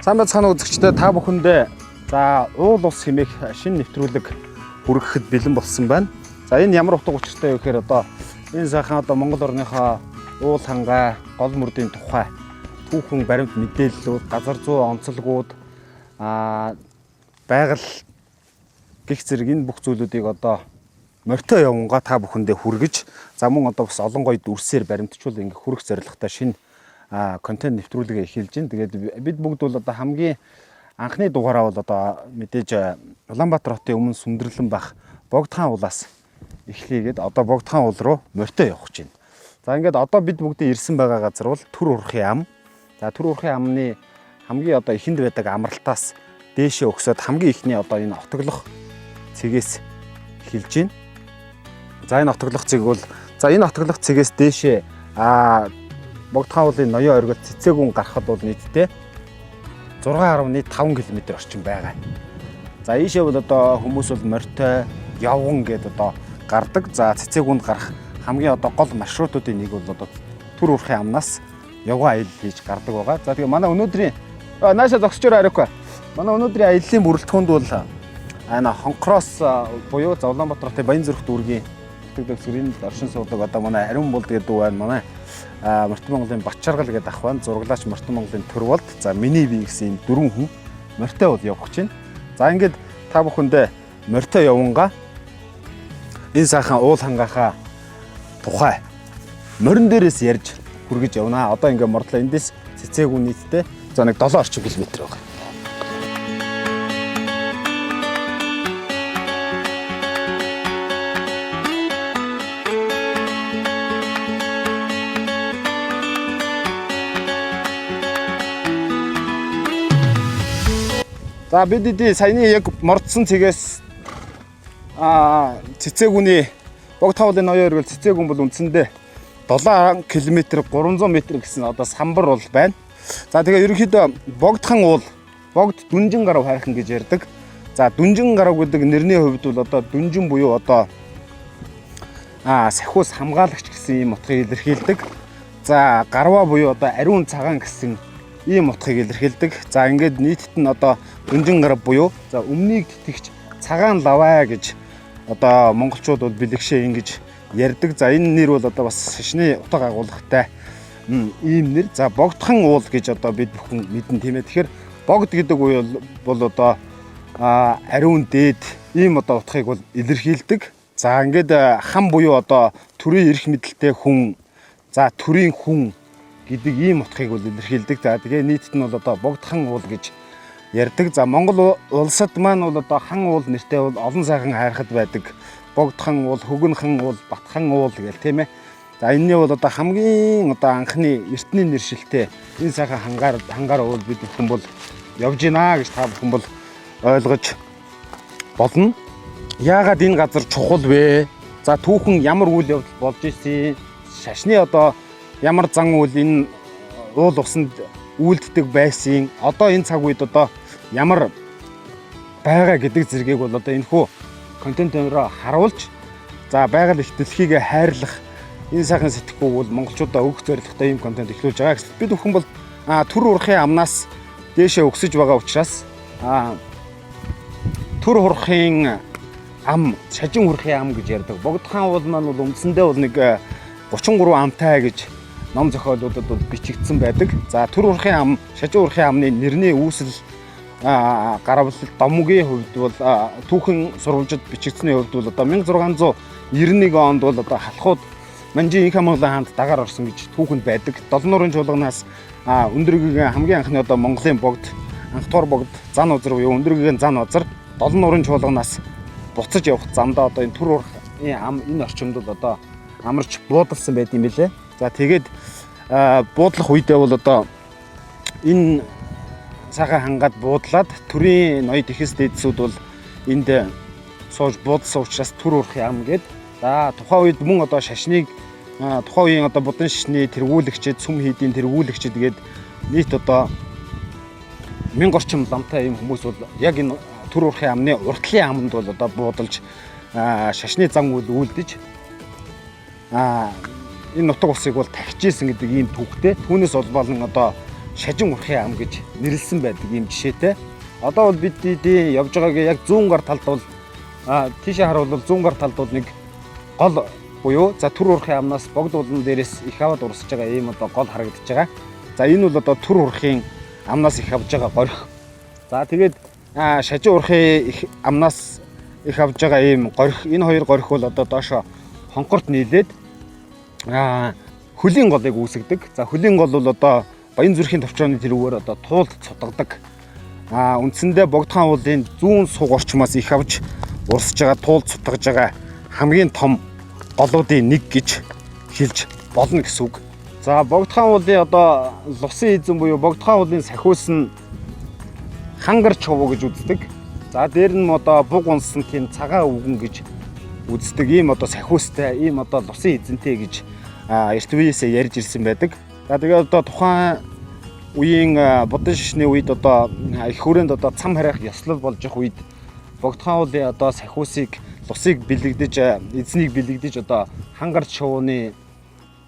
Сайн байцгаана үзэгчдээ, та бүхэндээ за уул ус хэмээх шинэ нэвтрүүлэг хүргэхэд бэлэн болсон байна. За энэ ямар утга учиртай вэ гэхээр одоо энэ сайхан одоо Монгол орныхоо уул хангай, гол мөрдийн тухай түүхэн баримт мэдээллүүд, газар зүй онцлогууд, байгаль гих зэрэг энэ бүх зүйлүүдийг одоо морьтой явангаа та бүхэндээ хүргэж, за мөн одоо бас олон гоё дүрсээр баримтжуул ингээ хүргэх зорилготой шинэ контент нэвтрүүлгээ эхэлж байна. Тэгээд бид бүгд бол одоо хамгийн анхны дугаараа бол одоо мэдээж Улаанбаатар хотын өмнө сүндэрлэн байх Богдхан уулаас эхлэгээд одоо Богдхан уул руу морьтой явах гэж байна. За ингээд одоо бид бүгдээ ирсэн байгаа газар бол Түр урхын ам. За Түр урхын амны хамгийн одоо ихэнд байдаг амралтаас дээшээ өгсөд хамгийн ихний одоо энэ отоглох цэгээс эхэлж байна. За энэ отоглох цэг бол энэ отоглох цэгээс дээшээ Богдхан уулын ноён оргил цэцээгүн гарахад бол нийтдээ 6.5 км орчим байгаа. За ийшээ бол одоо хүмүүс бол морьтой явган гэдээ одоо гардаг. За цэцээгүнд гарах хамгийн одоо гол маршрутуудын нэг бол одоо Түр урхын амнаас явган аялал хийж гардаг байгаа. За тэгээ манай өнөөдрийн наашаа зогсчоор хариухгүй. Манай өнөөдрийн аяллаа бүрэлдэхүүнд бол хонкроос буюу Улаанбаатар хотын Баянзүрх дүүргийн энэ оршин суудаг одоо манай Ариун булд гэдэг дүү байна. Манай Морьтой Монголын Батчаргал гэдэг ах байна. Зураглаач Морьтой Монголын Төрволд. За миний би гэсэн энэ дөрвөн хүн морьтой бол явах гэж байна. За ингээд та бүхэндээ морьтой явангаа энэ сайхан уул хангахаа тухай морин дээрээс ярьж хүргэж явнаа. Одоо ингээд мордлоо эндээс цэцээгүн нийтдээ за нэг 7 орчим километр байгаа. За бид саяны яг мордсон цэгээс цэцээгүний Богдхан уулын ноён оргил цэцээгүн бол үндсэндээ 7 км 300 м гэсэн одоо самбар бол байна. За тэгээ ерөнхийдөө Богдхан уул, Богд дүнжин гарав хайрхан гэж ярьдаг. За дүнжин гарав гэдэг нэрний хувьд бол одоо дүнжин буюу одоо сахиус хамгаалагч гэсэн ийм утгыг илэрхийлдэг. За гарва буюу одоо ариун цагаан гэсэн ийм утгыг илэрхийлдэг. За ингээд нийтэд нь одоо дүнжин гарав буюу за өмнгийг тэтгэгч цагаан лаваа гэж одоо монголчууд бол бэлэгшээ ингэж ярьдаг. За энэ нэр бол одоо бас шашны утга агуулгатай ийм нэр. За Богдхан уул гэж одоо бид бүхэн мэднэ тийм ээ. Тэгэхээр Богд гэдэг үе бол одоо ариун дээд ийм одоо утгыг бол илэрхийлдэг. За ингээд хам буюу одоо төрийн эрх мэдэлтэй хүн, за төрийн хүн гэдэг ийм утгыг бол илэрхийлдэг. За тэгээ нийтэд нь бол одоо Богдхан уул гэж ярьдаг. За Монгол улсад маань бол одоо хан уул нэртэй бол олон сайхан хайрхад байдаг. Богдхан уул, Хөгөнхан уул, Батхан уул гэл тийм ээ. За энэний бол одоо хамгийн одоо анхны эртний нэршилтэй энэ сайхан хангаар уул бид бүхэн бол явж гинэ гэж та бүхэн бол ойлгож болно. Яагаад энэ газар чухал вэ? За түүхэн ямар үйл явдал болж ирсэн? Шашны одоо ямар зан үйл энэ уул усанд үйлддэг байсан? Одоо энэ цаг үед одоо ямар байгаа гэдэг зэргийг бол одоо энэхүү контентоор харуулж за байгаль их дэлхийг хайрлах энэ сайхан сэтгэхүй бол монголчуудаа өгөх зорилготой ийм контент эхлүүлж байгаа гэсэн. Бид бүхэн бол Түр урхын амнаас дээшээ өксөж байгаа учраас Түр урхын ам, Шажин урхын ам гэж ярьдаг. Богдхан уул маань бол үндсэндээ бол нэг 33 амтай гэж ном зохиолуудад бол бичигдсэн байдаг. За Түр урхын ам, Шажин урхын амны нэрний үүсэл гаравал Домгийн хувьд бол түүхэн сурвалжид бичигдсэний хувьд бол одоо 1691 онд бол одоо халахууд Манжин Инх Амгалан хаанд дагаар орсон гэж түүхэнд байдаг. Долон нуурын чуулганаас өндөргийн хамгийн анхны одоо Монголын богд, анх тур богд зан узар буюу өндөргийн зан узар долон нуурын чуулганаас буцаж явах замдаа одоо энэ Түр урхын ам энэ орчимд бол одоо амарч буудалсан байт юм билээ. За тэгээд буудлах үедээ бол одоо энэ сайхан хангаад буудлаад төрийн ноёд ихэс дээдсүүд бол энд сууж буудсан учраас Түр урхын ам гээд за тухайн үед мөн одоо шашныг тухайн үеийн одоо будын шашны тэргүүлэгчид, сүм хийдийн тэргүүлэгчид гээд нийт одоо 1000 орчим ламтай юм хүмүүс бол яг энэ Түр урхын амны уртлын аманд бол одоо буудалж шашны зан үйл үйлдэж энэ нутаг улсыг бол тахижсэн гэдэг ийм түүхтэй. Түүнээс олболон одоо Шажин урхын ам гэж нэрлсэн байдаг ийм жишээтэй. Одоо бол бид явж байгаагийн яг зүүн гар талд бол тийшээ харуул зүүн гар талд бол нэг гол буюу за түр урхын амнаас богд улан дээрээс их аваад урсж байгаа ийм одоо гол харагдаж байгаа. За энэ бол одоо түр урхын амнаас их авж байгаа горих. За тэгээд шажин урхын амнаас их авж байгаа ийм горих. Энэ хоёр горих бол одоо доошо хонхорт нийлээд хөлийн голыг үүсгдэг. За хөлийн гол бол одоо Баян зүрхийн товчрооны тэрүүгээр одоо туулд цутгадаг. Үндсэндээ Богдхан уулын зүүн суг орчмоос их авч урсж байгаа туулд цутгаж байгаа хамгийн том голуудын нэг гэж хэлж болно гэсэн үг. За Богдхан уулын одоо лусын эзэн буюу Богдхан уулын сахиус нь хангар чов гэж үздэг. За дээр нь одоо буг унсан тийм цагаан өвгөн гэж үздэг. Ийм одоо сахиустай, ийм одоо лусын эзэнтэй гэж эрт үеэсээ ярьж ирсэн байдаг. За тэгээд одоо тухайн үеийн будын шишний үед одоо их хүрээнд одоо цам харих ёслол болж их үед Богдхан уулын одоо сахиусыг лусыг бэлэгдэж эзнийг бэлэгдэж одоо хангар чууны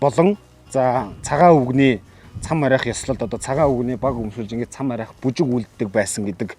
болон за цагаан өвгний цам харих ёслолд одоо цагаан өвгний баг өмсүүлж ингээд цам харих бүжиг үлддэг байсан гэдэг.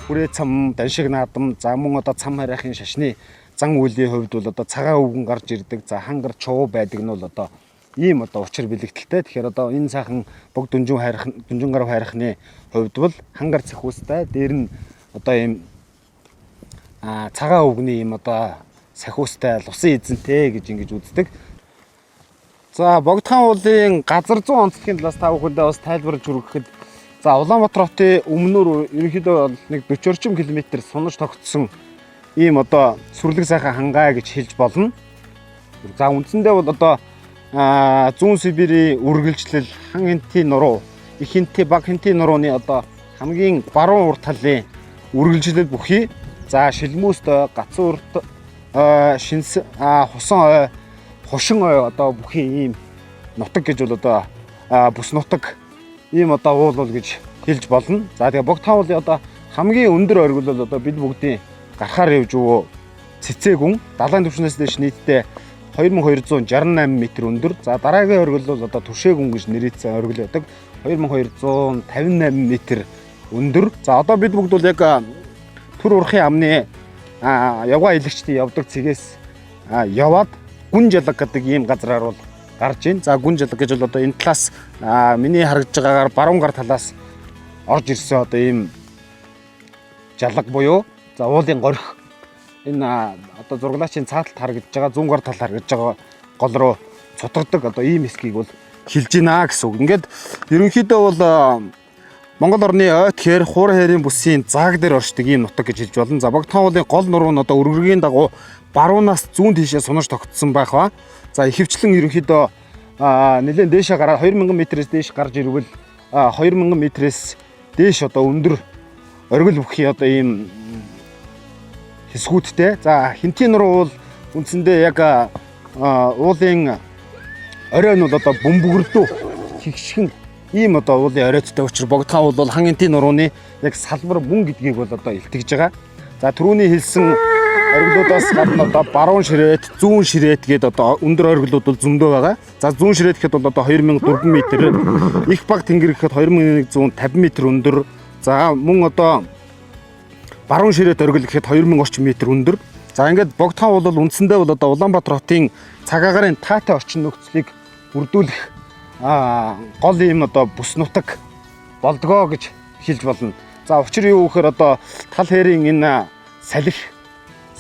Хүрээ цам, даншиг наадам, за мөн одоо цам харайхын шашны зан үйлийн хувьд бол одоо цагаан өвгөн гарч ирдэг. За хангар чуу байдаг нь бол одоо ийм одоо учир бэлэгдэлтэй. Тэгэхээр одоо энэ сайхан бог дүнжин гарав хайрхны хувьд бол хангар сахиустай. Дээр нь одоо ийм цагаан өвгний ийм одоо сахиустай лусын эзэнтэй гэж ингэж үздэг. За Богдхан уулын газар зүүн онцлогийн талаас та бүхэндээ бас тайлбарлаж хүргэхэд за Улаанбаатар хотын өмнөр ерөнхийдөө нэг 40 орчим км сунаж тогтсон ийм одоо сүрлэг сайхан хангай гэж хэлж болно. За үндсэндээ бол одоо зүүн Сибирийн үргэлжлэл хан хэнтийн нуруу, их хэнтийн баг хэнтийн нурууны одоо хамгийн баруун урт талын үргэлжлэл бүхий. За шилмүүст гацсан урт шинс хусан ой, хушин ой одоо бүхий ийм нутаг гэж бол одоо бүс нутаг ийм одоо уул гэж хэлж болно. За тэгээ Богдхан уулын одоо хамгийн өндөр оргил бол одоо бид бүгдийн гарахаар явж өгөө цэцээгүн далайн түвшнээс дэш нийтдээ 2268 м өндөр. За дараагийн оргил бол одоо Түшээгүн гэж нэрийдсэн оргил байдаг. 2258 м өндөр. За одоо бид бүгд бол яг түр урхын амны явгаа илагчдын явдаг цэгээс яваад гүн жалаг гэдэг ийм газраар бол гарч ийн. За гүн жалаг гэж бол одоо энэ талаас миний харагдж байгаагаар баруун гар талаас орж ирсэн одоо ийм жалаг буюу за уулын горих энэ одоо зурглаачийн цааталт харагдж байгаа зүүн гар тал харагдж байгаа гол руу цутгадаг одоо ийм хэсгийг бол хилж гинэ гэсэн үг. Ингээд ерөнхийдөө бол Монгол орны ойт хээр хуур хэрийн бүсийн зааг дээр оршдог ийм нутаг гэж хэлж болно. За Богдхан уулын гол нуруу нь одоо өргөргийн дагуу баруунаас зүүн тийшээ сунаж тогтсон байх ба. За ихэвчлэн ерөнхийдөө нэлээд дээшээ гараад 2000 м-ээс дээш гарч ирвэл 2000 м-ээс дээш одоо өндөр оргил бүхий одоо ийм хэсгүүдтэй. За хэнтийн нуруу бол үндсэндээ яг уулын орой нь бол одоо бөмбөгөрлөө хигшгэн ийм одоо уулын оройтой учраас Богдхан бол хан хэнтийн нурууны яг салбар мөн гэдгийг бол одоо илтгэж байгаа. За түрүүний хэлсэн оргилуудаас гадна одоо баруун ширээт, зүүн ширээт гэдэг одоо өндөр оргилууд бол зөндөө байгаа. За зүүн ширээт гэхэд бол одоо 2004 м, их баг тэнгэр гэхэд 2150 м өндөр. За мөн одоо баруун ширээт оргил гэхэд 2000 орчим метр өндөр. За ингээд Богдхан бол үндсэндээ бол одоо Улаанбаатар хотын цаг агаарын таатай орчин нөхцөлийг бүрдүүлэх гол юм одоо бүс нутаг болдгоо гэж хэлж болно. За учир юу гэхээр одоо тал хэрийн энэ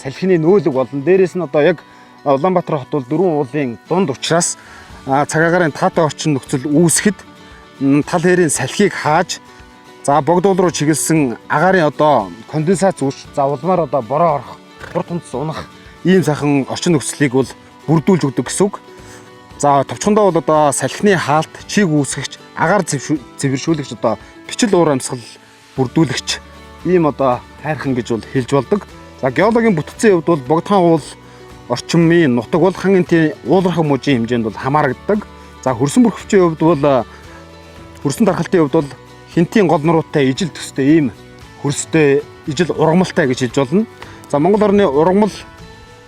салхины нөөлөг болон дээрээс нь одоо яг Улаанбаатар хот бол дөрвөн уулын дунд учраас цаг агаарын таатай орчин нөхцөл үүсгэхэд тал хэрийн салхийг хааж за богд уул руу чиглэсэн агаарын одоо конденсат зүүж за улмаар одоо бороо орох, бур тунц унах ийм сайхан орчин нөхцөлийг бол бүрдүүлж өгдөг гэсэн үг. За товчхондоо бол одоо салхины хаалт, чиг үүсгэгч, агаар цэвэршүүлэгч одоо бичил уур амьсгал бүрдүүлэгч ийм одоо хайрхан гэж бол хэлж болдог. За геологийн бүтцийн хувьд бол Богдхан уул орчмын нутаг бол хан хэнтийн уулархан мужийн хэмжээнд бол хамаарагддаг. За хөрсөн бүрхөвчийн хувьд бол хөрсөн дархалтын хувьд бол хинтийн гол нуруутай ижил төстэй ийм хөрстэй ижил ургамалтай гэж хэлж болно. За Монгол орны ургамал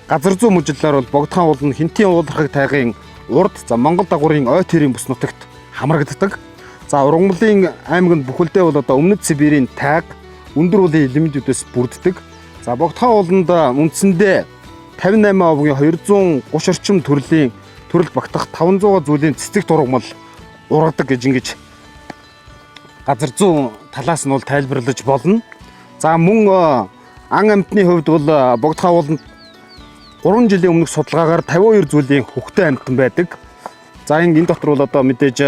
газар зүй мужиллаар бол Богдхан уул нь хинтийн уулархаг тайгын урд Монгол дагуурын ой тэрийн бүс нутагт хамрагддаг. За ургамлын аймагт бүхэлдээ бол одоо өмнөд Сибирийн тайг өндөр уулын элементүүдээс бүрддэг. За Богдхан ууланд үндсэндээ 58%-ийн 230 орчим төрөл багтах 500 зүйлийн цэцэг ургамал ургадаг гэж ингэж газар зүй талаас нь бол тайлбарлаж болно. За мөн ан амьтны хувьд бол Богдхан ууланд 3 жилийн өмнөх судалгаагаар 52 зүйлийн хөхтэй амьтан байдаг. За энэ дотор бол одоо мэдээж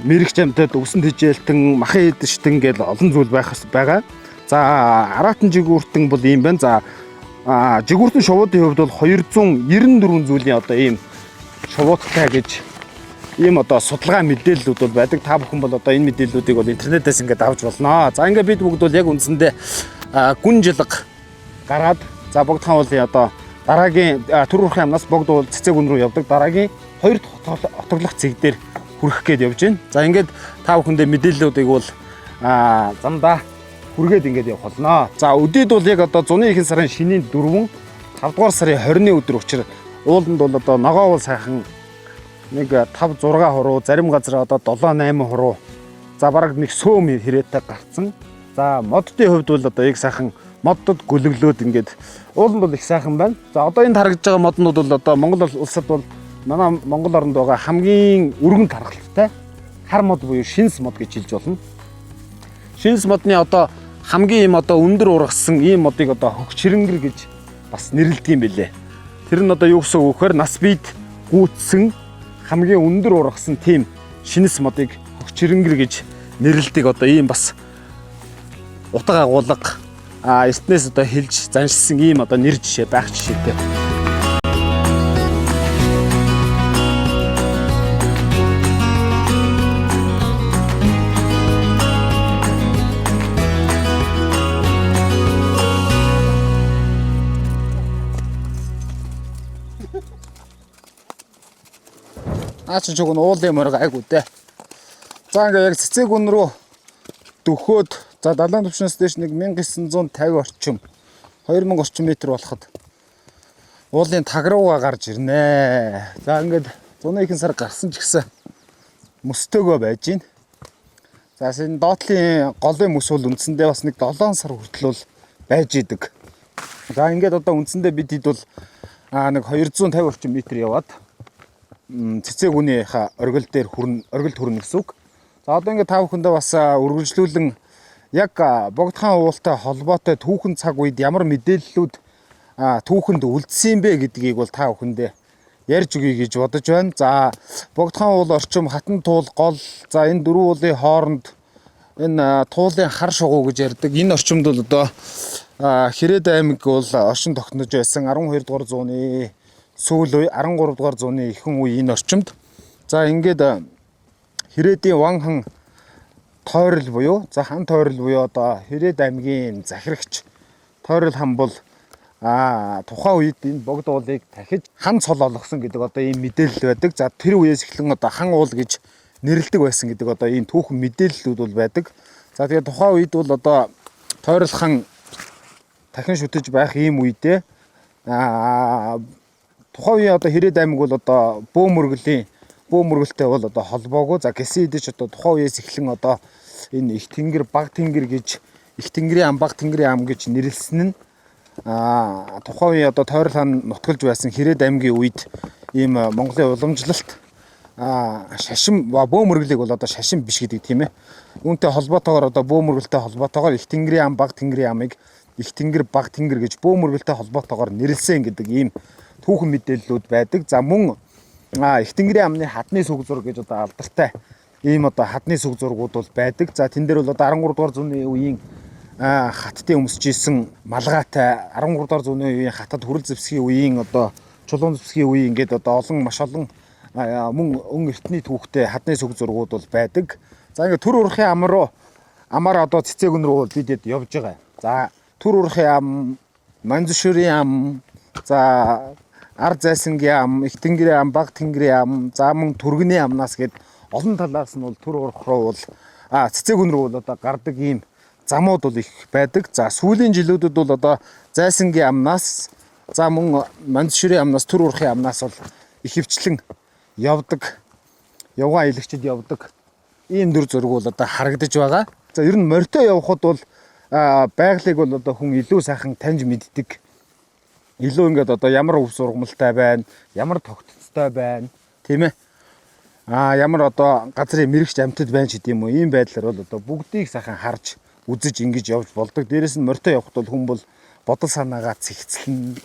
мэрэгч амьтад өвсөн тэжээлтэн, махын эдэштэн гэл олон зүйл байгаа. За араатан жигүүртэн бол ийм байна. За жигүүртэн шувуудын хувьд бол 294 зүйлийн одоо ийм шувуудтай гэж ийм одоо судалгаа мэдээллүүд бол байдаг. Та бүхэн бол одоо энэ мэдээллүүдийг бол интернетээс ингээд авч болно. За ингээд бид бүгд бол яг үндсэндээ гүн жилг гараад за Богдхан уулын одоо дараагийн төр урхын амнаас богд уул цэцэг гүн рүү явдаг. Дараагийн 2 отоглох цэг дээр хүрэх гээд явж байна. За ингээд та бүхэндээ мэдээллүүдийг бол замдаа хүргээд ингээд явах болно. За өдөөд бол яг одоо зуны ихэнх сарын шинийн 4, 5 дугаар сарын 20-ны өдөр учраас ууланд бол одоо ногоо уул сайхан нэг 5 6 хуруу, зарим газар одоо 7 8 хуруу. За бараг нэг сөөм хэрэтэ гарцсан. За моддын хувьд бол одоо яг сайхан моддод гөлөглөөд ингээд ууланд бол их сайхан байна. За одоо энэ харагдж байгаа моднууд бол одоо Монгол улсад бол манай Монгол оронд байгаа хамгийн өргөн тархалтай хар мод буюу шинс мод гэж хэлж болно. Шинс модны одоо хамгийн ийм одоо өндөр ургасан ийм модыг одоо хөх чирэнгэр гэж бас нэрлэдэг юм билээ. Тэр нь одоо юу гэсэн үг вэхээр нас бид гүйтсэн хамгийн өндөр ургасан тийм шинс модыг хөх чирэнгэр гэж нэрлэдэг одоо ийм бас утга агуулга эртнээс одоо хэлж заншилсан ийм одоо нэр жишээ байх жишээтэй. Аач чуг нь уулын морг айгуу дээ. За ингээ яг цэцэг гүн рүү дөхөөд за далайн түвшнээс дээш нэг 1950 орчим 2000 орчим метр болоход уулын таг руугаа гарч ирнэ. За ингээд зуны ихэнх сар гарсан ч гэсэн мөстөөгөө байж гин. За энэ доотлын голын мөс бол үндсэндээ бас нэг 7 сар хүртэл бол байж идэг. За ингээд одоо үндсэндээ бид хэд бол нэг 250 орчим метр яваад цэцэг гүнийхээ оргил дээр оргилд хүрнэ гэсэн үг. За одоо ингээд та бүхэндээ бас үргэлжлүүлэн яг Богдхан уултай холбоотой түүхэн цаг үед ямар мэдээллүүд түүхэнд үлдсэн бэ гэдгийг бол та бүхэндээ ярьж өгье гэж бодож байна. За Богдхан уул орчим хатан туул гол за энэ дөрвөн уулын хооронд энэ туулын хар шугуу гэж ярьдаг. Энэ орчимд бол одоо Хэрээд аймаг бол оршин тогтнож байсан 12 дугаар зууны сүүл үе 13 дугаар зууны ихэнх үе энэ орчимд. За ингээд Хэрээдийн Ванхан тойрол буюу за хан тойрол буюу одоо Хэрээд аймгийн захирагч тойрол хан бол тухайн үед энэ богд уулыг дахиж хан цол олгосон гэдэг одоо ийм мэдээлэл байдаг. За тэр үеэс эхлэн одоо хан уул гэж нэрлэдэг байсан гэдэг одоо ийм түүхэн мэдээллүүд бол байдаг. За тэгээд тухайн үед бол одоо тойрол хан дахин шүтэж байх ийм үедээ тухайн үеийн одоо Хэрээд аймаг бол одоо бөөмөргөлтэй бол одоо холбоогүй. За гэсэн хэдий ч одоо тухайн үеэс эхлэн одоо энэ их тэнгэр, баг тэнгэр гэж их тэнгэрийн ам, баг тэнгэрийн ам гэж нэрлсэн нь тухайн үеийн одоо тойрол хаан нутгалж байсан Хэрээд аймгийн үед ийм Монголын уламжлалт шашин бөөмөрглийг бол одоо шашин биш гэдэг тийм ээ. Үүнтэй холбоотойгоор одоо бөөмөргөлтэй холбоотойгоор их тэнгэрийн ам, баг тэнгэрийн амыг их тэнгэр, баг тэнгэр гэж бөөмөргөлтэй холбоотойгоор нэрлсэн гэдэг ийм түүхэн мэдээллүүд байдаг. За мөн их тэнгэрийн амны хадны сүг зураг гэж одоо алдартай ийм одоо хадны сүг зургууд бол байдаг. За тэн дээр бол одоо 13 дугаар зууны үеийн хаттын өмсөж исэн малгайтай 13 дугаар зууны үеийн хатад хүрэл зэвсгийн үеийн одоо чулуун зэвсгийн үеийн ингээд одоо маш олон мөн өн эртний түүхтэй хадны сүг зургууд бол байдаг. За ингээд төр урхын амаар одоо цэцэг гүн рүү бидэд явж байгаа. За төр урхын ам, Манзушурын ам, за ар зайсангийн ам, их тэнгэрийн ам, баг тэнгэрийн ам, за мөн түргэний амнаас гээд олон талаас нь бол төр урх руу бол цэцээгүн рүү бол одоо гардаг ийм замууд бол их байдаг. За сүүлийн жилүүдэд бол одоо зайсангийн амнаас за мөн мандширийн амнаас төр урахын амнаас бол ихэвчлэн явдаг. Явгаа ийлэгчд явдаг. Ийм дүр зураг бол одоо харагдаж байгаа. За ер нь морьтой явхад бол байгалыг бол одоо хүн илүү сайхан таньж мэддэг. Илүү ингээд одоо ямар өв сургамалтай байна, ямар тогтцтой байна, тийм ээ. Ямар одоо газрын мэрэгч амьтад байна ч гэдэм үү. Ийм байдлаар бол одоо бүгдийг сайхан харж үзэж ингэж явж болдог. Дээрээс нь морьтой явхад бол хүн бол бодол санаагаа цэгцлэн,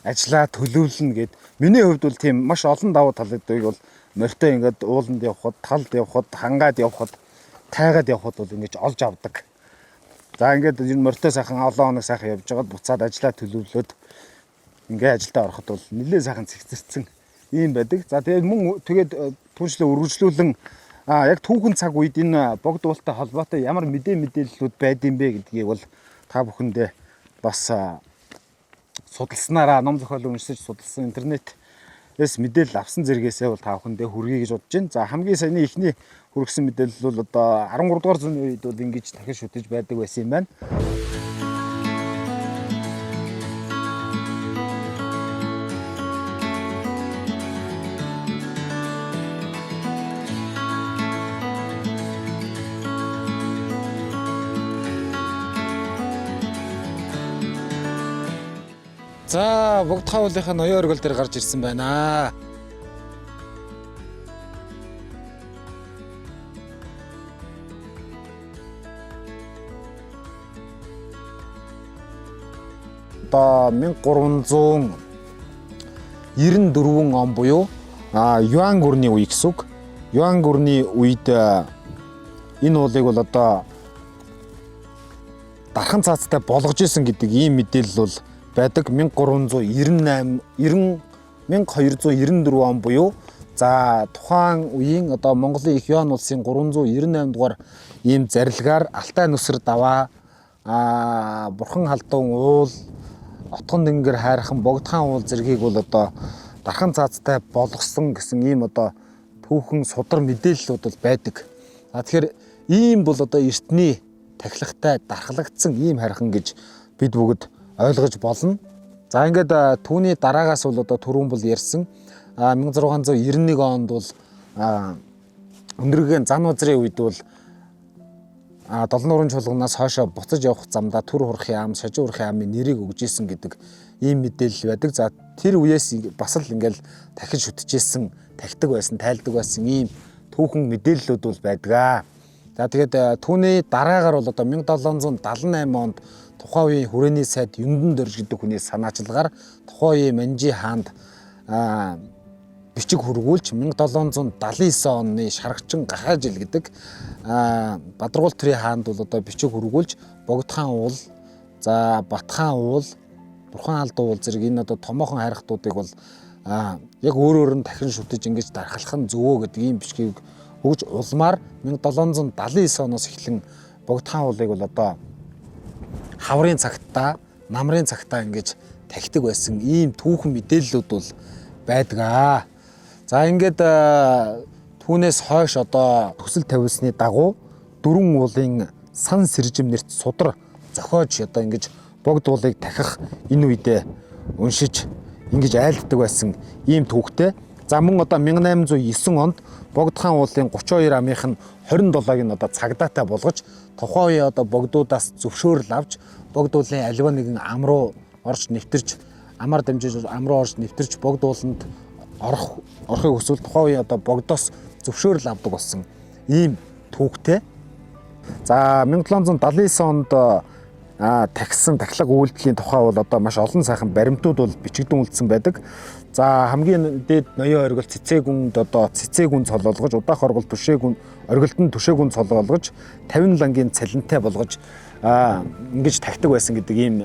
ажлаа төлөвлөнө гэд. Миний хувьд бол тийм маш олон давуу талуудыг бол морьтой ингээд ууланд явхад, талд явхад, хангаад явхад, тайгаад явхад бол ингэж олж авдаг. За ингээд энэ морьтой сайхан олон хоног сайхан явж байгаад буцаад ажлаа төлөвлөөд ингээд ажилдаа ороход бол нэлээд сайхан цэгцэрсэн ийм байдаг. За тэгээд мөн тэгээд түншлээ үргэлжлүүлэн яг түүхэн цаг үед энэ богд уултай холбоотой ямар мэдээллүүд байд юм бэ гэдгийг бол та бүхэндээ бас судалснараа ном зохиол уншиж судалсан интернетээс мэдээлэл авсан зэрэгээсээ бол та бүхэндээ хүргэе гэж бодож байна. За хамгийн саяны ихний хүргэсэн мэдээлэл бол одоо 13 дугаар зууны үед бол ингэж дахин шүтэж байдаг байсан юм байна. За богд хауулынхаа ноён оргил дээр гарч ирсэн байна. Одоо 1394 он буюу Юан гүрний үе гэсэн үг. Юан гүрний үед энэ уулыг бол одоо дархан цаацтай болгож исэн гэдэг ийм мэдээлэл бол байдаг. 1294 он буюу за тухайн үеийн одоо Монголын их Юан улсын 398 дугаар ийм зарилгаар Алтай нүсэр даваа Бурхан халдун уул Отгон дэнгэр хайрхан богдхан уул зэргийг бол одоо дархан цаацтай болгосон гэсэн ийм одоо түүхэн судар мэдээллүүд бол байдаг. Тэгэхээр ийм бол одоо эртний тахилгатай дархлагдсан ийм хайрхан гэж бид бүгд ойлгож болно. За ингээд түүний дараагаас бол одоо түрүүн бол ярьсан 1691 онд бол өндөргөн зан узрын үед бол Долон нуурын чуулганаас хойшоо буцаж явах замдаа Түр хурахын ам, Шажин хурахын амын нэрийг өгж исэн гэдэг ийм мэдээлэл байдаг. За тэр үеэс бас л ингээл дахин шүтжсэн, тахидаг байсан, тайлдаг байсан ийм түүхэн мэдээллүүд бол байдаг. За тэгээд түүний дараагаар бол одоо 1778 онд тухайн үеийн хүрээний сайд Юндан Дорж гэдэг хүний санаачлагаар тухайн үеийн Манжи хаанд бичиг хүргүүлж 1779 оны Шаргачин гахай жил гэдэг Бадаргуул Төрийн хаанд бол одоо бичиг хүргүүлж Богдхан уул, за Батхан уул, Бурхан халдун уул зэрэг энэ одоо томоохон хайрхтуудыг бол яг өөр нь дахин шүтэж ингэж дархлах нь зөвөө гэдэг ийм бичгийг өгж улмаар 1779 оноос эхлэн Богдхан уулыг бол одоо хаврын цагтаа, намрын цагтаа ингэж тахидаг байсан ийм түүхэн мэдээллүүд бол байдаг. За ингээд түүнээс хойш одоо төсөл тавилсны дагуу дөрвөн уулын сан сэржим нэрт судар зохиож одоо ингэж богд уулыг тахих энэ үедээ уншиж ингэж айлддаг байсан ийм түүхтэй. За мөн одоо 1809 онд Богдхан уулын 32 амынх нь 27-ыг нь одоо цагдаатай болгож тухайн үеийн одоо богдуудаас зөвшөөрөл авч богд уулын аливаа нэгэн ам руу орж нэвтэрч амаар дамжиж ам руу орж нэвтэрч богд ууланд орохыг хүсвэл тухайн үеийн одоо богдоос зөвшөөрөл авдаг болсон ийм түүхтэй. За 1779 онд тахисан тахилга үйлдэлийн тухай бол одоо маш олон сайхан баримтууд бол бичигдэн үлдсэн байдаг. За хамгийн дээд ноён оргил цэцээгүнд одоо цэцээгүн цол болгож, удаах оргил түшээгүн оргилд нь түшээгүн цол болгож, 50 лангийн цалинтай болгож ингэж тахидаг байсан гэдэг ийм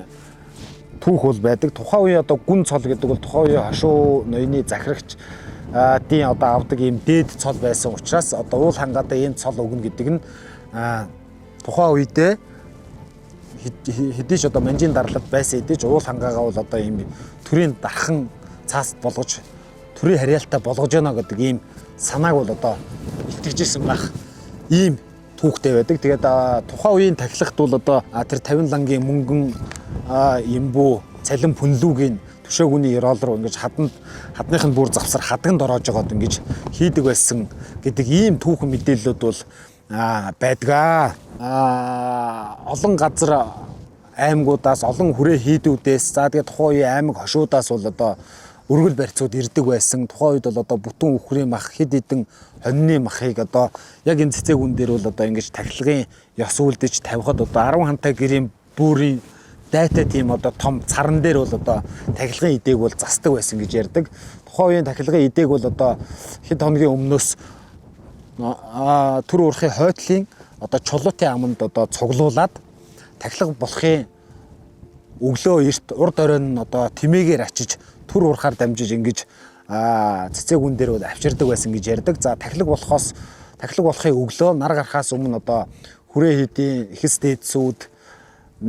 түүх бол байдаг. Тухайн үеийн одоо гүн цол гэдэг бол тухайн үеийн хошуу ноёны захирагч дийн одоо авдаг ийм дээд цол байсан учраас одоо уул хангаадаа ийм цол өгнө гэдэг нь тухайн үедээ хэдий ч одоо манжийн дарлал байсан хэдий ч уул хангаагаа бол одоо ийм төрийн дархан цааст болгож төрийн харьяалтай болгож яана гэдэг ийм санааг бол одоо илтгэж ирсэн байх ийм түүхтэй байдаг. Тэгээд тухайн үеийн тахилгад бол одоо тэр 50 лангийн мөнгөн имбүү цалин пүнлүүгийн төшөөгүний рол руу ингэж хадных нь бүр завсар хадганд ороож байгаад ингэж хийдэг байсан гэдэг ийм түүхэн мэдээллүүд бол байдгаа. Олон газар аймагуудаас олон хүрээ хийдүүдээс за тэгээд тухайн үеийн аймаг хошуудаас бол одоо өргөл барьцууд ирдэг байсан. Тухайн үед бол одоо бүтэн үхрийн мах хэд хэдэн хоньны махыг одоо яг энэ цэцэгүн дээр бол одоо ингэж тахилгын ёс үлдэж тавихад одоо 10 хантай гэрийн бүрийн дайтай тийм одоо том царан дээр бол одоо тахилгын идээг бол засдаг байсан гэж ярьдаг. Тухайн үеийн тахилгын идээг бол одоо хэд хоногийн өмнөөс төр уурхай хойтлын одоо чулуутын аманд одоо цуглуулад тахилга болохын өглөө эрт урд оройн нь одоо тэмээгээр ачиж төр уурхаар дамжиж ингэж цэцэгүн дээр бол авчирдаг байсан гэж ярьдаг. За тахилга болохын өглөө нар гарахаас өмнө одоо хүрээ хийдийн ихэс дээдсүүд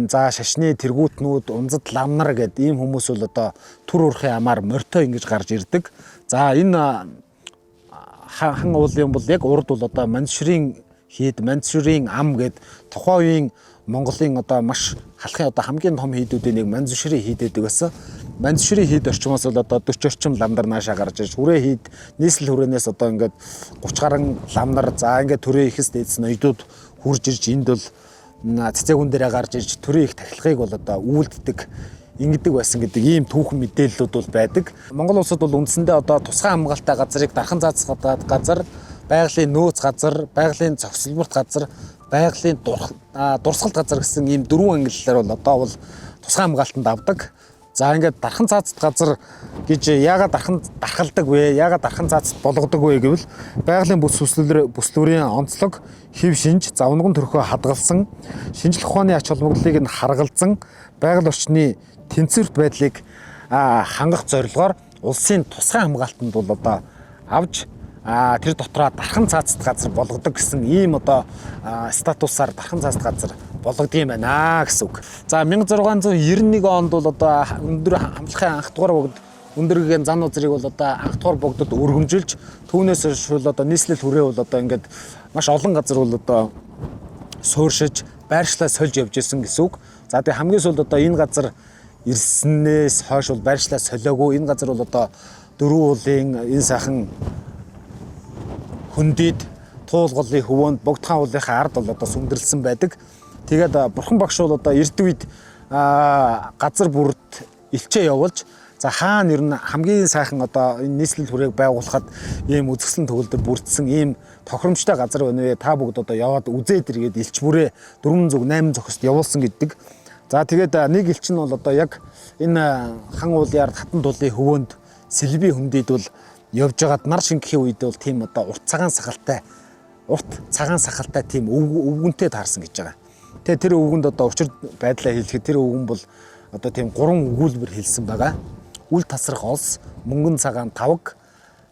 за шашны тэргүүтнүүд унзад ламнар гэдэг ийм хүмүүс бол одоо төр уурхай амаар морьтой ингэж гарч ирдэг. За энэ хан уулын бол яг урд бол одоо Мансшүрийн ам гэд тухайн үеийн Монголын одоо маш халахын одоо хамгийн том хийдүүдийн нэг Мансшүрийн хід гэдэг байсан. Мансшүрийн хід орчмоос бол одоо 40 орчим ламдар наашаа гарч иж хүрээ хід нийслэл хүрээнээс одоо ингээд 30 гаруй ламдар за ингээд төрөө ихэс дээдс ноёдууд хурж ирж энд бол цэцэгүн дээрээ гарч ирж төрийн их тахилгыг бол одоо үйлддэг ингэдэг байсан гэдэг ийм түүхэн мэдээллүүд бол байдаг. Монгол улсад бол үндсэндээ одоо тусгай хамгаалалттай газрыг дархан заацгадаг газар, байгалийн нөөц газар, байгалийн зохицолборт газар, байгалийн дурсгалт газар гэсэн ийм дөрвөн ангиллаар бол одоо бол тусгай хамгаалтанд авдаг. За ингээд дархан цаацд газар гэж яагаад дархалдаг вэ? Яагаад дархан цаацд болгодог вэ гэвэл байгалийн бүс бүслүүрийн онцлог, хэв шинж, завнаган төрхөө хадгалсан, шинжлэх ухааны ач холбогдлыг нь харгалзан, байгаль орчны тэнцвэрт байдлыг хангах зорилгоор улсын тусгай хамгаалтанд бол одоо авж тэр дотроо дархан цаацд газар болгодог гэсэн ийм одоо статусаар дархан цаацд газар болгодог юм байна гэсэн үг. За 1691 онд бол одоо өндөр хамлахын анх дугаар богд өндөргийн зан узрыг бол одоо анх дугаар богдод өргөмжилж түүнээс шул одоо нийслэл хүрээ бол одоо ингээд маш олон газар бол одоо сууршиж байршлаа сольж явж исэн гэсэн үг. За тэгээ хамгийн сүүлд одоо энэ газар ирснээс хойш бол байршлаа солиогүй энэ газар бол одоо дөрвөн уулын энэ сайхан хүндийд туулгалын хөвөөнд богдхан уулынхаа ард бол одоо сүндэрлсэн байдаг. Тэгээд бурхан багш бол одоо эрт үед газар бүрт илчээ явуулж за хаана ер нь хамгийн сайхан одоо энэ нийслэл хүрээг байгуулахад ийм үзэсгэлэн төгөлдөр бүрдсэн ийм тохиромжтой газар байна вэ? Та бүгд одоо яваад үзээд иргээд илч бүрээ 408 зохист явуулсан гэдэг. За тэгээд нэг элч нь бол одоо яг энэ хан уулын ард хатан тулын хөвөөнд сэлби хүндийд бол явж байгаад нар шингэхийн үед бол тийм одоо урт цагаан сахалтай тийм өвгөнтэй таарсан гэж байгаа. Тэгээ тэр өвгөнд одоо учир байдлаа хэлэхэд тэр өвгөн бол одоо тийм 3 өгүүлбэр хэлсэн байгаа. Үл тасрах олс, мөнгөн цагаан тавг,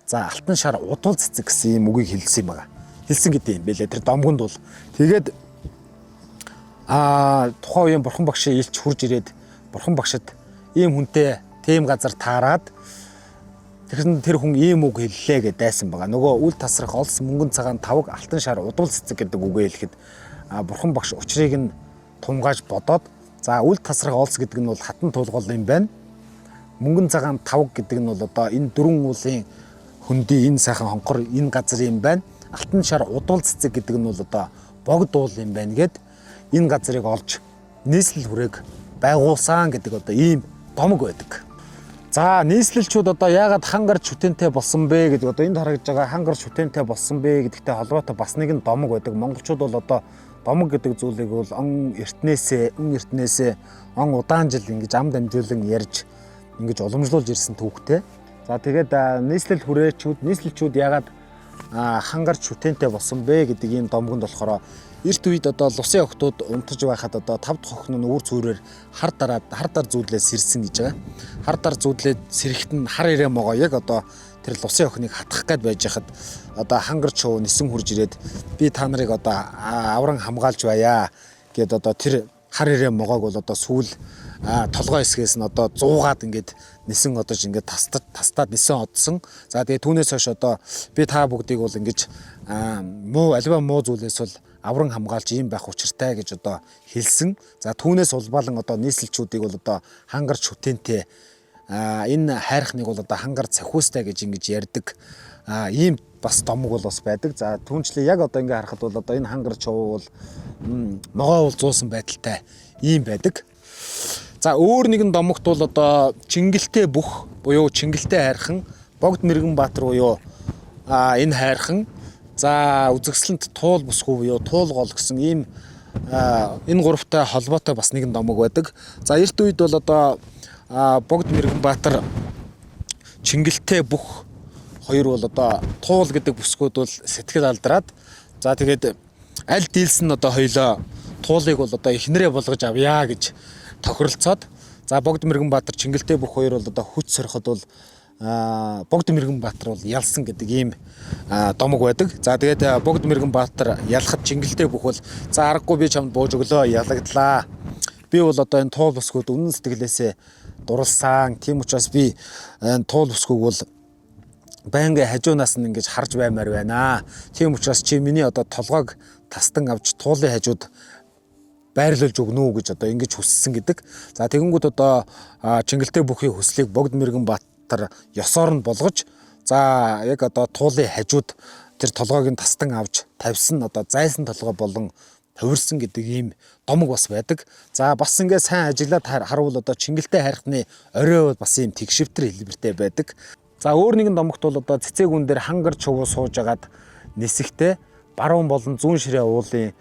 за алтан шар удвал цэцэг гэсэн юм үгийг хэлсэн юм байгаа. Хэлсэн гэдэг юм байлээ тэр домгонд бол. Тэгээд тухайн үеийн бурхан багшийн илч хурж ирээд бурхан багшид ийм хүнтэй тийм газар таарад тэгэхээр тэр хүн ийм үг хэллээ гэж дайсан байгаа. Нөгөө үл тасрах олс, мөнгөн цагаан тавг, алтан шар удвал цэцэг гэдэг үгээ хэлэхэд бурхан багш учрыг нь тунгааж бодоод за үл тасрах олс гэдэг нь бол хатан тулгал юм байна. Мөнгөн цагаан тавг гэдэг нь бол одоо энэ дөрвөн уулын хөндөй энэ сайхан хонхор энэ газар юм байна. Алтан шар удвал цэцэг гэдэг нь бол одоо богд уул юм байна гэд энэ газрыг олж нийслэл хүрээг байгуулсан гэдэг одоо ийм домог байдаг. За нийслэлчүүд одоо яагаад хан гарч шүтэнтэй болсон бэ гэдэг одоо энд харагдж байгаа хан гарч шүтэнтэй болсон бэ гэдэгтэй холбоотой бас нэгэн домог байдаг. Монголчууд бол одоо домог гэдэг зүйлийг бол он эртнээсээ он удаан жил ингэж ам дамжуулан ярьж ингэж уламжлуулж ирсэн түүхтэй. За тэгээд нийслэлчүүд яагаад хан гарч шүтэнтэй болсон бэ гэдэг ийм домогонд болохоор эрт үед одоо лусын охтууд унтаж байхад одоо 5 дахь охин нь үр цүүрээр хар дар зүүдлээ сэрсэн гэж байгаа. Хар дар зүүдлээ сэрэхт нь хар ирээ могоо яг одоо тэр лусын охиныг хатгах гээд байж хахад одоо хангарч шоу нисэн хурж ирээд би та нарыг одоо авран хамгаалж байя гэд одоо тэр хар ирээ могоог бол одоо сүүл толгой хэсгээс нь одоо 100-аад ингээд нисэн одож ингээд тастаад нисэн одсон. За тэгээ түүнээс хойш одоо би та бүгдийг бол ингэж аливаа муу зүйлээс бол авран хамгаалж ийм байх учиртай гэж одоо хэлсэн. За түүнээс улбалан одоо нийслэлчүүдийг бол одоо хангар шүтэнтэй энэ хайрхныг бол одоо хангар цахиустай гэж ингэж ярьдаг. Ийм бас домог бол бас байдаг. За түүнчлээ яг одоо ингээ харахад бол одоо энэ хангар чуу бол ногоо бол зуусан байдалтай ийм байдаг. За өөр нэгэн домогт бол одоо Чингэлтэй бүх буюу Чингэлтэй хайрхан, Богд Мэргэн Баатар буюу энэ хайрхан, за үзэгсэлэнт туул бүсгүй буюу туул гол гэсэн ийм энэ гуравтай холбоотой бас нэгэн домог байдаг. За эрт үед бол одоо Богд Мэргэн Баатар, Чингэлтэй бүх хоёр бол одоо туул гэдэг бүсгүүд бол сэтгэл алдраад, за тэгээд аль дийлсэн одоо хоёлоо туулыг бол одоо эхнэрээ болгож авъя гэж тохиролцоод, за Богд Мэргэн Баатар, Чингэлтэй бүх хоёр бол одоо хүч сориход бол Богд Мэргэн Баатар бол ялсан гэдэг ийм домог байдаг. За тэгээд Богд Мэргэн Баатар ялахад Чингэлтэй бүх бол за аргагүй би чамд бууж өглөө, ялагдлаа. Би бол одоо энэ туул бүсгүүд үнэн сэтгэлээсээ дурлсан. Тийм учраас би энэ туул бүсгүйг бол байнгын хажуунаас нь ингэж харж баймаар байна. Тийм учраас чи миний одоо толгойг тастан авч туулын хажууд байрлуулж өгнө үү гэж одоо ингэж хүссэн гэдэг. За тэгэнгүүт одоо Чингэлтэй бүхий хүслийг Богд Мэргэн Баатар ёсоор нь болгож, за яг одоо туулын хажууд тэр толгойг нь тастан авч тавьсан одоо зайсан толгой болон хувирсан гэдэг ийм домог бас байдаг. За бас ингээ сайн ажиглаад харуул одоо Чингэлтэй хайрхны орой бол бас ийм тэгшвтер хэлбэртэй байдаг. За өөр нэгэн домогт бол одоо цэцэг үн дээр хангар чувуу сууж агаад нисэхтэй баруун болон зүүн ширээ уулын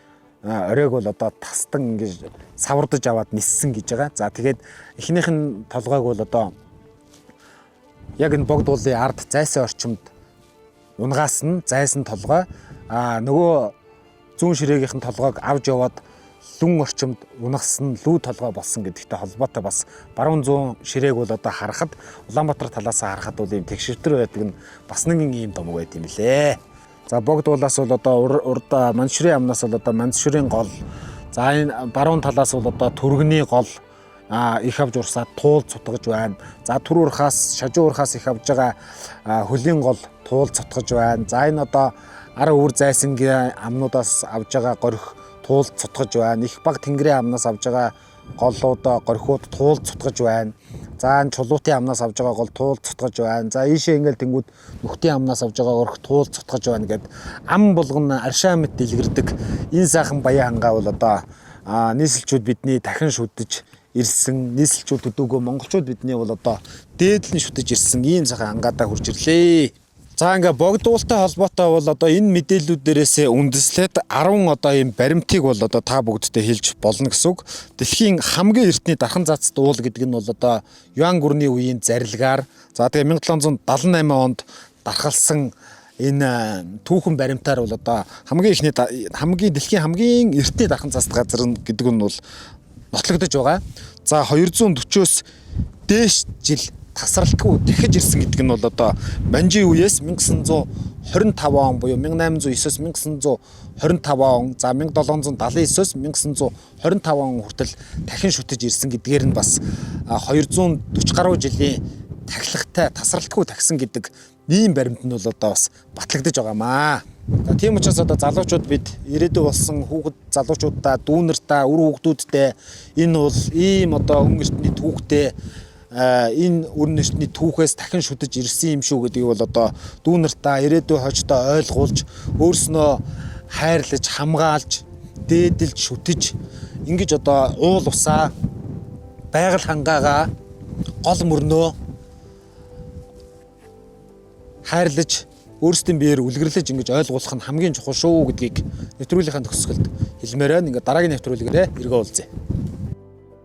оройг бол одоо тастан ингэж савардаж аваад ниссэн гэж байгаа. За тэгээд эхнийх нь толгойг бол одоо яг энэ Богд уулын ард зайсан орчимд унгаас нь зайсан толгой, нөгөө зүүн ширээгийнхэн толгойг авж яваад лүн орчимд унагсан лүү толгой болсон гэдэгтэй холбоотой бас баруун зүүн ширээг бол одоо харахад Улаанбаатар талаасаа харахад бол ийм тэгшвтер байдаг нь бас нэгэн ийм домог байт юм лээ. За Богд уулаас бол одоо урд Мандширын амнаас бол одоо Мандширын гол, за энэ баруун талаас бол одоо Түргэний гол их авж урсаад туул цутгаж байна. За түр урхаас, шажуу урхаас их авж байгаа хөлийн гол туул цутгаж байна. За энэ одоо ара үр зайсангийн амнуудаас авж байгаа горих туул цутгаж байна. Их баг тэнгэрийн амнаас авж байгаа голлууд горхиуд туул цутгаж байна. За энэ чулуутын амнаас авж байгаа гол туул цутгаж байна. За ийшээ ингээл тэнгүүд нүхтийн амнаас авж байгаа горх туул цутгаж байна гэд ам болгоно аршаа мэт дэлгэрдэг энэ сайхан баян хангаа бол одоо нийслэлчүүд бидний дахин шүтэж ирсэн, нийслэлчүүд төдөөгүй монголчууд бидний бол одоо дээдлэн шүтэж ирсэн ийм сайхан хангаадаа хурж ирлээ. За ингээ Богд уултай холбоотой бол одоо энэ мэдээллүүдээрээс үндэслээд 10 одоо ийм баримтыг бол одоо та бүгдтэй хэлж болно гэсэн үг. Дэлхийн хамгийн эртний дархан цацд уул гэдэг нь бол одоо Юан гүрний үеийн зарилгаар, за тэгээ 1778 онд дархалсан энэ түүхэн баримтаар бол одоо дэлхийн хамгийн эртний дархан цацд газар гэдэг нь бол нотлогдож байгаа. За 240-өөс дээш жил тасралтгүй дахиж ирсэн гэдэг нь бол одоо Манжи үеэс 1925 он буюу 1809-с 1925 он, за 1779-с 1925 он хүртэл дахин шүтэж ирсэн гэдгээр нь бас 240 гаруй жилийн тахилгатай тасралтгүй тагсан гэдэг ийм баримт нь бол одоо бас батлагдаж байгаамаа. За тийм учраас одоо залуучууд бид ирээдүй болсон хүүхэд залуучуудаа, дүүнертаа, үр хүүхдүүдтэй энэ бол ийм одоо өнгө эртний түүхтэй энэ өрн эртний түүхээс дахин шүтэж ирсэн юм шүү гэдгийг бол одоо дүүнертаа, ирээдүй хождоо ойлгуулж, өөрснөө хайрлаж, хамгаалж, дээдэлж, шүтэж ингэж одоо уул усаа, байгаль хангаагаа, гол мөрнөө хайрлаж, өөрсдийн биеэр үлгэрлэж ингэж ойлгуулах нь хамгийн чухал шүү гэдгийг нэвтрүүлгийнхаа төгсгөлд хэлмээр байна. Ингээ дараагийн нэвтрүүлгээрээ эргөө уулзъя.